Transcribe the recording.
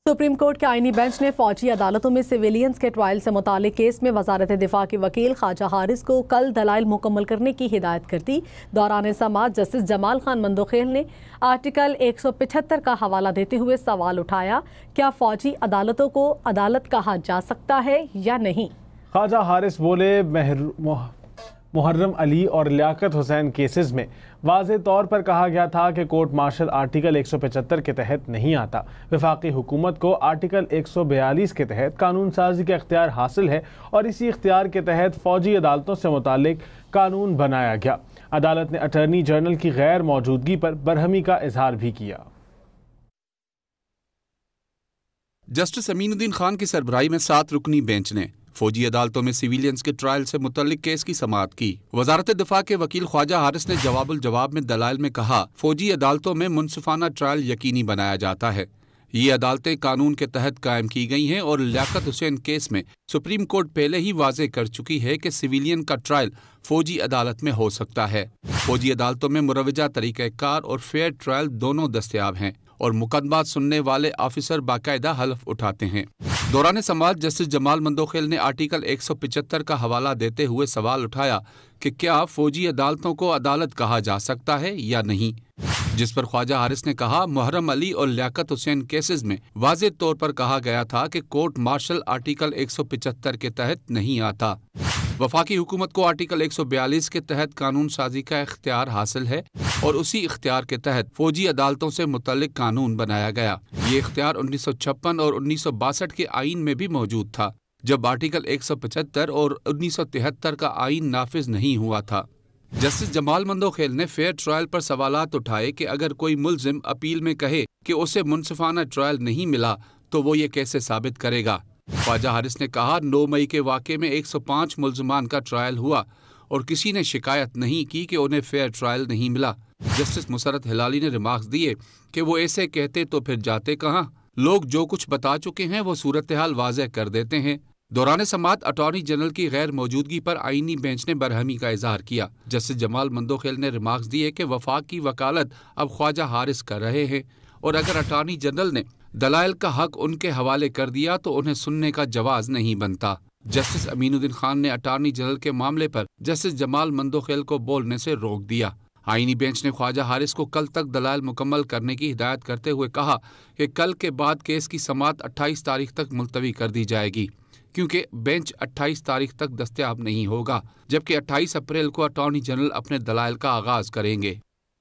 Supreme court کے آئینی bench نے فوجی عدالتوں میں سویلینز کے ٹرائل سے متعلق کیس میں وزارت دفاع کے وکیل خواجہ حارث کو کل دلائل مکمل کرنے کی ہدایت کر دی۔ دوران سماعت جسٹس جمال خان مندوخیل نے آرٹیکل 175 کا حوالہ دیتے ہوئے سوال اٹھایا، کیا فوجی عدالتوں کو عدالت کہا جا سکتا ہے یا نہیں؟ خواجہ حارث بولے، محرم علی اور لیاقت حسین کیسز میں واضح طور پر کہا گیا تھا کہ کورٹ مارشل آرٹیکل 175 کے تحت نہیں آتا۔ وفاقی حکومت کو آرٹیکل 142 کے تحت قانون سازی کا اختیار حاصل ہے اور اسی اختیار کے تحت فوجی عدالتوں سے متعلق قانون بنایا گیا۔ عدالت نے اٹارنی جنرل کی غیر موجودگی پر برہمی کا اظہار بھی کیا۔ جسٹس امین الدین خان کی سربراہی میں 7 رکنی بینچ نے فوجی عدالتوں میں سویلینز کے ٹرائل سے متعلق کیس کی سماعت کی۔ وزارت دفاع کے وکیل خواجہ حارث نے جواب الجواب میں دلائل میں کہا، فوجی عدالتوں میں منصفانہ ٹرائل یقینی بنایا جاتا ہے۔ یہ عدالتیں قانون کے تحت قائم کی گئی ہیں اور لیاقت حسین کیس میں سپریم کورٹ پہلے ہی واضح کر چکی ہے کہ سویلین کا ٹرائل فوجی عدالت میں ہو سکتا ہے۔ فوجی عدالتوں میں مروجہ طریقہ کار اور فیئر ٹرائل دونوں دستیاب ہیں اور مقدمات سننے والے آفیسر باقاعدہ حلف اٹھاتے ہیں۔ دوران سماعت جسٹس جمال مندوخیل نے آرٹیکل 175 کا حوالہ دیتے ہوئے سوال اٹھایا کہ کیا فوجی عدالتوں کو عدالت کہا جا سکتا ہے یا نہیں، جس پر خواجہ حارث نے کہا، محرم علی اور لیاقت حسین کیسز میں واضح طور پر کہا گیا تھا کہ کورٹ مارشل آرٹیکل 175 کے تحت نہیں آتا۔ وفاقی حکومت کو آرٹیکل 142 کے تحت قانون سازی کا اختیار حاصل ہے اور اسی اختیار کے تحت فوجی عدالتوں سے متعلق قانون بنایا گیا۔ یہ اختیار 1956 اور 1962 کے آئین میں بھی موجود تھا، جب آرٹیکل 175 اور 1973 کا آئین نافذ نہیں ہوا تھا۔ جسٹس جمال مندوخیل نے فیئر ٹرائل پر سوالات اٹھائے کہ اگر کوئی ملزم اپیل میں کہے کہ اسے منصفانہ ٹرائل نہیں ملا تو وہ یہ کیسے ثابت کرے گا۔ خواجہ حارث نے کہا، 9 مئی کے واقعے میں 105 ملزمان کا ٹرائل ہوا اور کسی نے شکایت نہیں کی کہ انہیں فیئر ٹرائل نہیں ملا۔ جسٹس مسرت ہلالی نے ریمارکس دیے کہ وہ ایسے کہتے تو پھر جاتے کہاں، لوگ جو کچھ بتا چکے ہیں وہ صورتحال واضح کر دیتے ہیں۔ دوران سماعت اٹارنی جنرل کی غیر موجودگی پر آئینی بینچ نے برہمی کا اظہار کیا۔ جسٹس جمال مندوخیل نے ریمارکس دیے کہ وفاق کی وکالت اب خواجہ حارث کر رہے ہیں اور اگر اٹارنی جنرل نے دلائل کا حق ان کے حوالے کر دیا تو انہیں سننے کا جواز نہیں بنتا۔ جسٹس امین الدین خان نے اٹارنی جنرل کے معاملے پر جسٹس جمال مندوخیل کو بولنے سے روک دیا۔ آئینی بینچ نے خواجہ حارث کو کل تک دلائل مکمل کرنے کی ہدایت کرتے ہوئے کہا کہ کل کے بعد کیس کی سماعت 28 تاریخ تک ملتوی کر دی جائے گی، کیونکہ بینچ 28 تاریخ تک دستیاب نہیں ہوگا، جبکہ 28 اپریل کو اٹارنی جنرل اپنے دلائل کا آغاز کریں گے۔